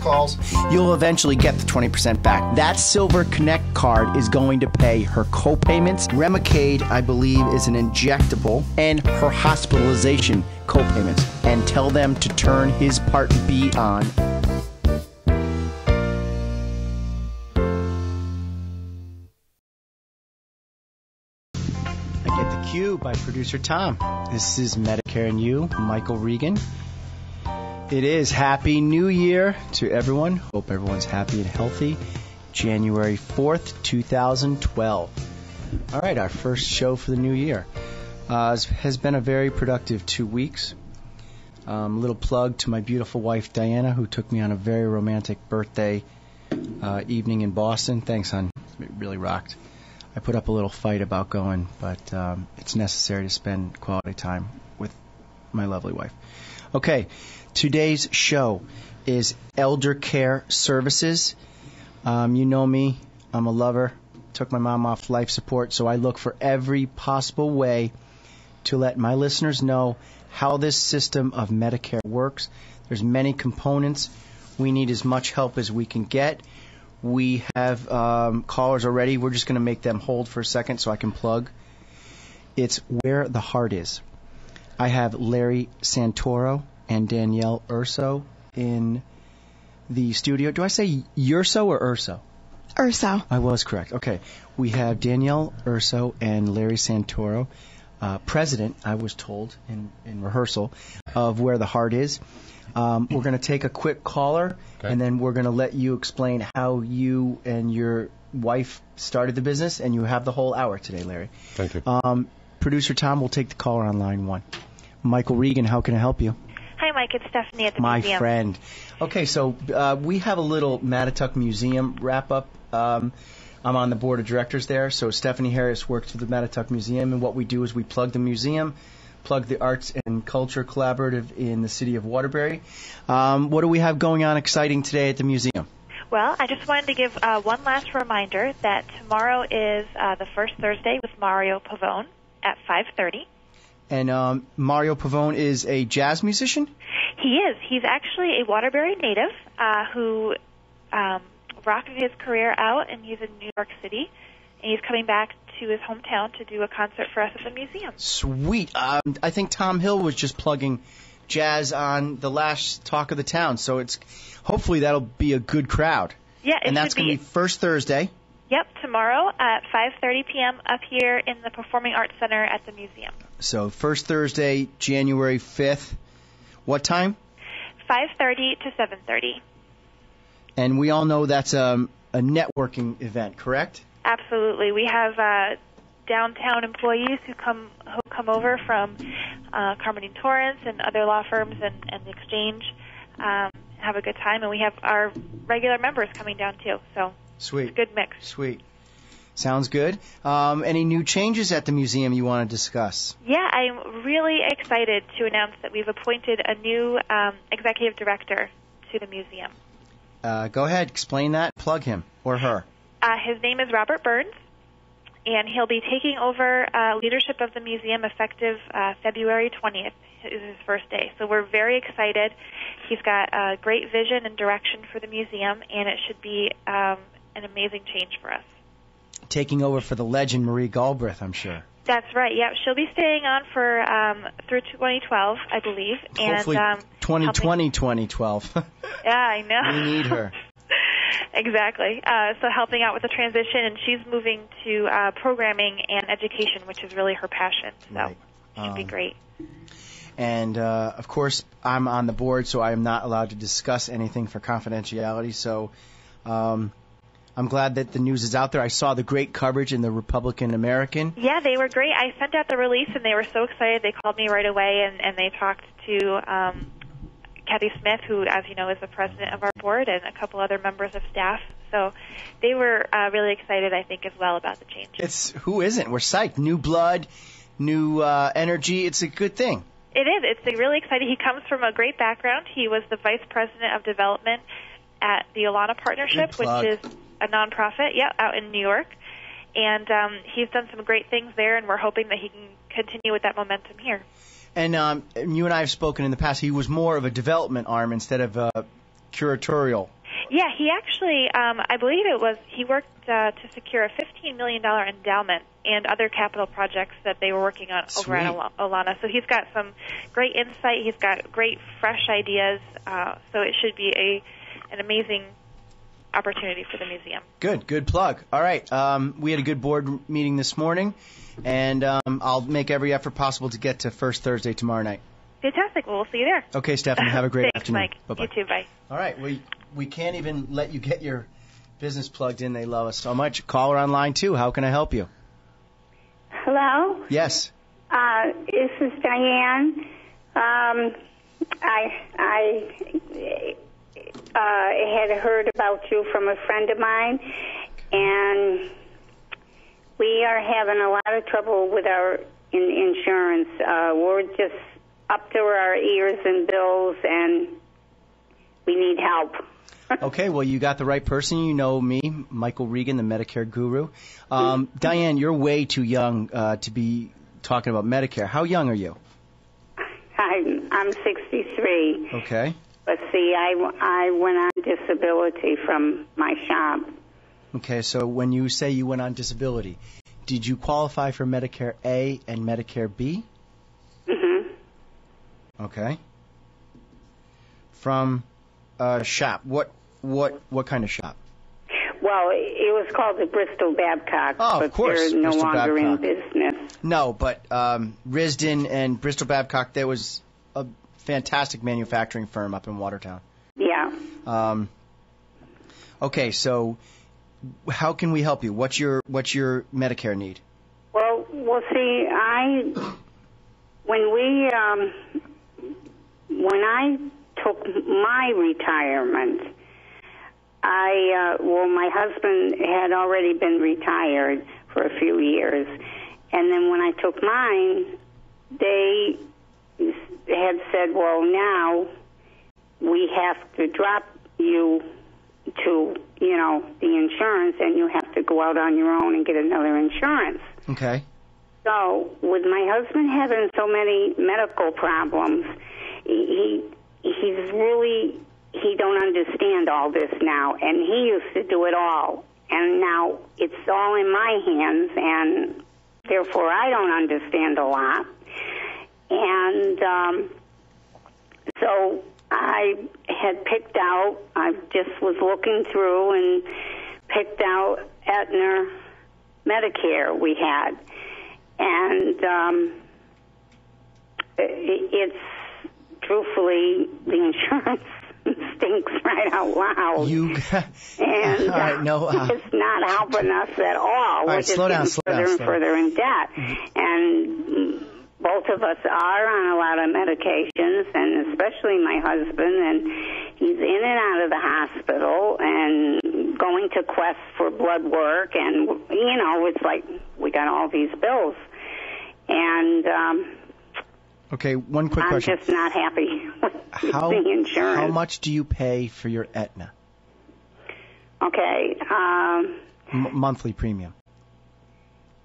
calls, you'll eventually get the 20% back. That Silver Connect card is going to pay her co-payments. Remicade, I believe, is an injectable, and her hospitalization co-payments. And tell them to turn his Part B on. Cue by producer Tom. This is Medicare and You, Michael Regan. It is Happy New Year to everyone. Hope everyone's happy and healthy. January 4th, 2012. All right, our first show for the new year. Has been a very productive 2 weeks. Little plug to my beautiful wife, Diana, who took me on a very romantic birthday evening in Boston. Thanks, hon. It really rocked. I put up a little fight about going, but it's necessary to spend quality time with my lovely wife. Okay, today's show is Elder Care Services. You know me, I'm a lover. Took my mom off life support, so I look for every possible way to let my listeners know how this system of Medicare works. There's many components. We need as much help as we can get. We have callers already. We're just going to make them hold for a second so I can plug. It's Where the Heart Is. I have Larry Santoro and Danielle Urso in the studio. Do I say Urso or Urso? Urso. I was correct. Okay. We have Danielle Urso and Larry Santoro, president, I was told in rehearsal, of Where the Heart Is. We're going to take a quick caller, okay, and then we're going to let you explain how you and your wife started the business, and you have the whole hour today, Larry. Thank you. Producer Tom will take the caller on line one. Michael Regan, how can I help you? Hi, Mike. It's Stephanie at the museum. museum. My friend. Okay, so we have a little Mattatuck Museum wrap-up. I'm on the board of directors there, so Stephanie Harris works for the Mattatuck Museum, and what we do is we plug the museum, plug the Arts and Culture Collaborative in the city of Waterbury. What do we have going on exciting today at the museum? Well, I just wanted to give one last reminder that tomorrow is the first Thursday with Mario Pavone at 5:30. And Mario Pavone is a jazz musician? He is. He's actually a Waterbury native who rocketed his career out, and he's in New York City. And he's coming back to his hometown to do a concert for us at the museum. Sweet. I think Tom Hill was just plugging jazz on the last Talk of the Town, so it's hopefully that'll be a good crowd. Yeah, and that's going to be first Thursday. Yep, tomorrow at 5:30 p.m. up here in the Performing Arts Center at the museum. So first Thursday, January 5th. What time? 5:30 to 7:30. And we all know that's a networking event, correct? Absolutely. We have downtown employees who come over from Carmody Torrance and other law firms and the Exchange, have a good time, and we have our regular members coming down too. So sweet, it's a good mix. Sweet, sounds good. Any new changes at the museum you want to discuss? Yeah, I'm really excited to announce that we've appointed a new executive director to the museum. Go ahead, explain that. Plug him or her. His name is Robert Burns, and he'll be taking over leadership of the museum effective February 20th is his first day. So we're very excited. He's got a great vision and direction for the museum, and it should be an amazing change for us. Taking over for the legend Marie Galbraith, I'm sure. That's right. Yeah, she'll be staying on for through 2012, I believe. Hopefully, and 2020, 2012. Yeah, I know. We need her. Exactly. So helping out with the transition, and she's moving to programming and education, which is really her passion. So right. Should be great. And, of course, I'm on the board, so I am not allowed to discuss anything for confidentiality. So I'm glad that the news is out there. I saw the great coverage in the Republican American. Yeah, they were great. I sent out the release, and they were so excited. They called me right away, and they talked to Kathy Smith, who, as you know, is the president of our board, and a couple other members of staff. So they were really excited, I think, as well about the change. Who isn't? We're psyched. New blood, new energy. It's a good thing. It is. It's really exciting. He comes from a great background. He was the vice president of development at the Alana Partnership, which is a nonprofit, out in New York. And he's done some great things there, and we're hoping that he can continue with that momentum here. And you and I have spoken in the past. He was more of a development arm instead of curatorial. Yeah, he actually, I believe he worked to secure a $15 million endowment and other capital projects that they were working on over at Olana. So he's got some great insight. He's got great, fresh ideas. So it should be an amazing opportunity for the museum. Good plug. All right, we had a good board meeting this morning, and I'll make every effort possible to get to First Thursday tomorrow night. Fantastic. Well, we'll see you there. Okay, Stephanie, have a great Thanks, afternoon. Mike. Bye-bye. You too. Bye. All right, we can't even let you get your business plugged in. They love us so much. Caller on line 2. How can I help you? Hello? Yes. This is Diane. I had heard about you from a friend of mine, and we are having a lot of trouble with our insurance. We're just up to our ears in bills, and we need help. Okay, well, you got the right person. You know me, Michael Regan, the Medicare guru. Diane, you're way too young to be talking about Medicare. How young are you? I'm 63. Okay. But see, I went on disability from my shop. Okay, so when you say you went on disability, did you qualify for Medicare A and Medicare B? Mm-hmm. Okay. From a shop. What kind of shop? Well, it was called the Bristol Babcock, but of course, they're no Bristol longer Babcock. in business. No, but Risden and Bristol Babcock, there was a fantastic manufacturing firm up in Watertown. Yeah. Okay, so how can we help you? What's your Medicare need? Well, see, when I took my retirement, my husband had already been retired for a few years, and then when I took mine, they had said, well, now we have to drop you to, the insurance, and you have to go out on your own and get another insurance. Okay. So with my husband having so many medical problems, he don't understand all this now, and he used to do it all, and now it's all in my hands, and therefore I don't understand a lot. And so I had picked out, I just was looking through and picked out Aetna Medicare we had, and it's truthfully, the insurance stinks right out loud. And all right, it's not helping us at all. We're just getting further and further in debt. And both of us are on a lot of medications, and especially my husband, and he's in and out of the hospital and going to Quest for blood work, and, it's like we got all these bills. And okay, one quick question. I'm just not happy with the insurance. How much do you pay for your Aetna? Okay. Monthly premium.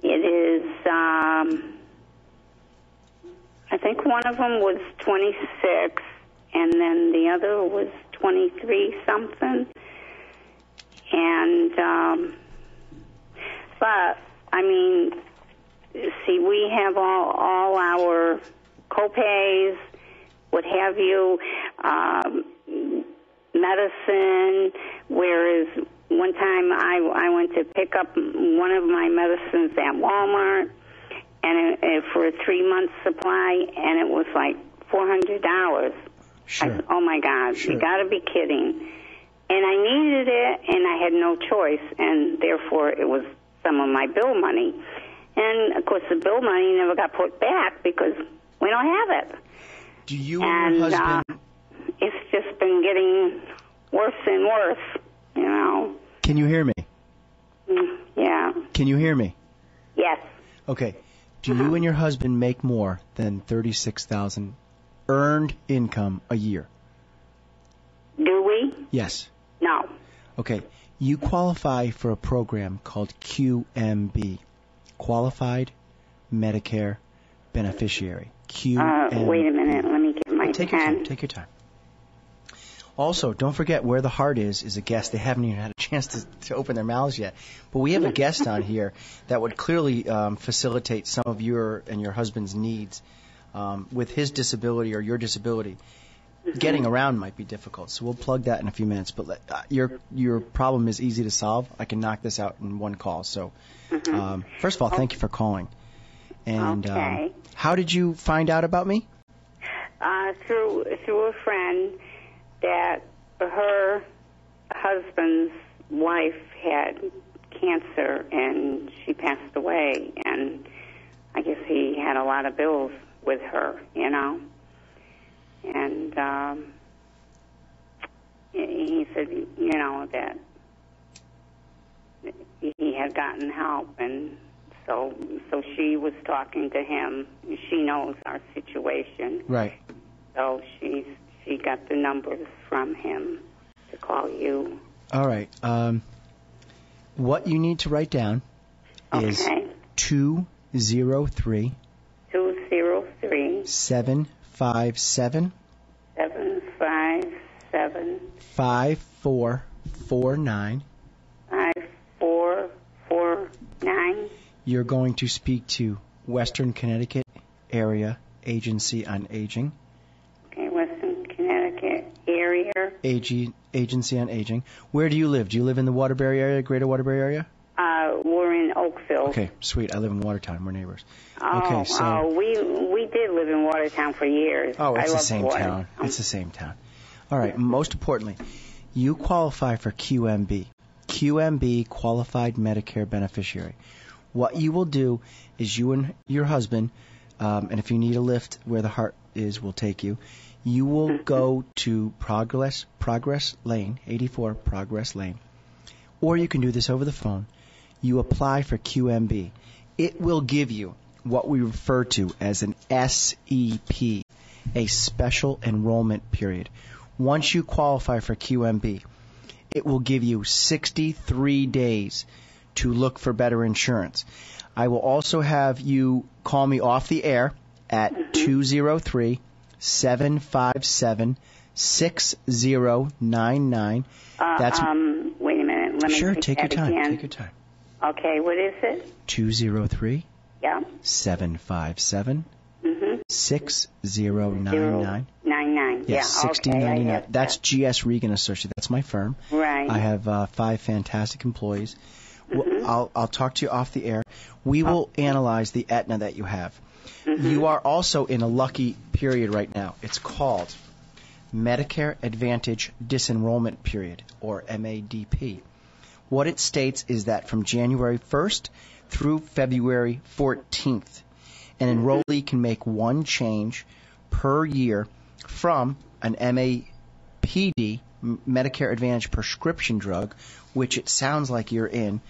It is, I think one of them was 26, and then the other was 23 something. And, but, see, we have all our co-pays, what have you, medicine, whereas one time I went to pick up one of my medicines at Walmart, and for a 3-month supply, and it was like $400. Sure. I said, oh my God, sure. You got to be kidding. And I needed it, and I had no choice, and therefore it was some of my bill money. And, of course, the bill money never got put back because we don't have it. Do you and your husband... it's just been getting worse and worse, Can you hear me? Yeah. Can you hear me? Yes. Okay. Do you and your husband make more than $36,000 earned income a year? Do we? Yes. No. Okay. You qualify for a program called QMB, Qualified Medicare Beneficiary. QMB. Wait a minute. Let me get my pen. Take your time. Also, don't forget where the heart is a guest. They haven't even had a chance to open their mouths yet. But we have a guest on here that would clearly facilitate some of your and your husband's needs. With his disability or your disability, getting around might be difficult. So we'll plug that in a few minutes. But your problem is easy to solve. I can knock this out in one call. So first of all, thank you for calling. And how did you find out about me? Through a friend that her husband's wife had cancer and she passed away, and I guess he had a lot of bills with her, you know. And he said, you know, that he had gotten help, and so she was talking to him. She knows our situation. Right. So she got the numbers from him to call you. All right. What you need to write down is 203 757 5449. 5449. You're going to speak to Western Connecticut Area Agency on Aging. Okay, Western Connecticut Area Agency on Aging. Where do you live? Do you live in the Waterbury area, Greater Waterbury area? We're in Oakville. Okay, sweet. I live in Watertown. We're neighbors. Oh, so we did live in Watertown for years. Oh, it's the same town. It's the same town. All right. Most importantly, you qualify for QMB. QMB, Qualified Medicare Beneficiary. What you will do is you and your husband, and if you need a lift where the heart is, we'll take you. You will go to Progress Lane, 84 Progress Lane, or you can do this over the phone. You apply for QMB. It will give you what we refer to as an SEP, a Special Enrollment Period. Once you qualify for QMB, it will give you 63 days to look for better insurance. I will also have you call me off the air at 203-757-6099. That's wait a minute. Let me take your time. Again. Take your time. Okay, what is it? 203. Yeah. 757. 6099. 99. Yes, 6099. Okay, that's GS Regan Associates. That's my firm. Right. I have 5 fantastic employees. I'll talk to you off the air. We will analyze the Aetna that you have. You are also in a lucky period right now. It's called Medicare Advantage Disenrollment Period, or MADP. What it states is that from January 1st through February 14th, an enrollee can make one change per year from an MAPD, Medicare Advantage prescription drug, which it sounds like you're in,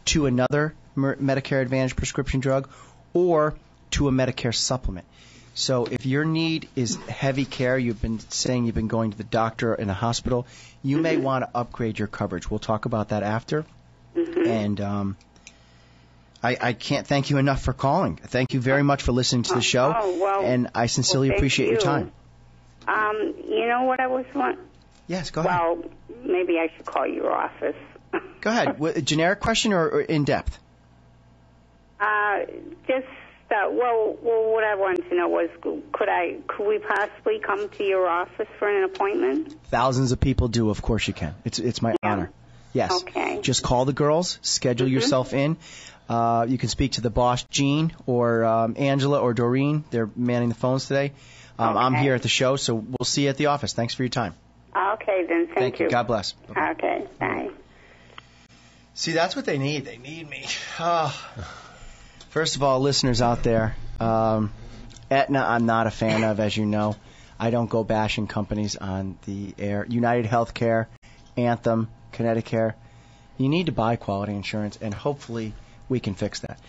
to another Medicare Advantage prescription drug, or to a Medicare supplement. So if your need is heavy care, you've been saying you've been going to the doctor in a hospital, you may want to upgrade your coverage. We'll talk about that after. And I can't thank you enough for calling. Thank you very much for listening to the show. And I sincerely appreciate your time. You know what I was wondering? Yes, go ahead. Well, maybe I should call your office. Go ahead. A generic question or in depth? What I wanted to know was, could we possibly come to your office for an appointment? Thousands of people do. Of course you can. It's my honor. Yes. Okay. Just call the girls. Schedule yourself in. You can speak to the boss, Jean, or Angela, or Doreen. They're manning the phones today. I'm here at the show, so we'll see you at the office. Thanks for your time. Okay, then. Thank you. God bless. Bye-bye. Okay, bye. See, that's what they need. They need me. First of all, listeners out there, Aetna I'm not a fan of, as you know. I don't go bashing companies on the air. United Healthcare, Anthem, Connecticut. You need to buy quality insurance, and hopefully we can fix that.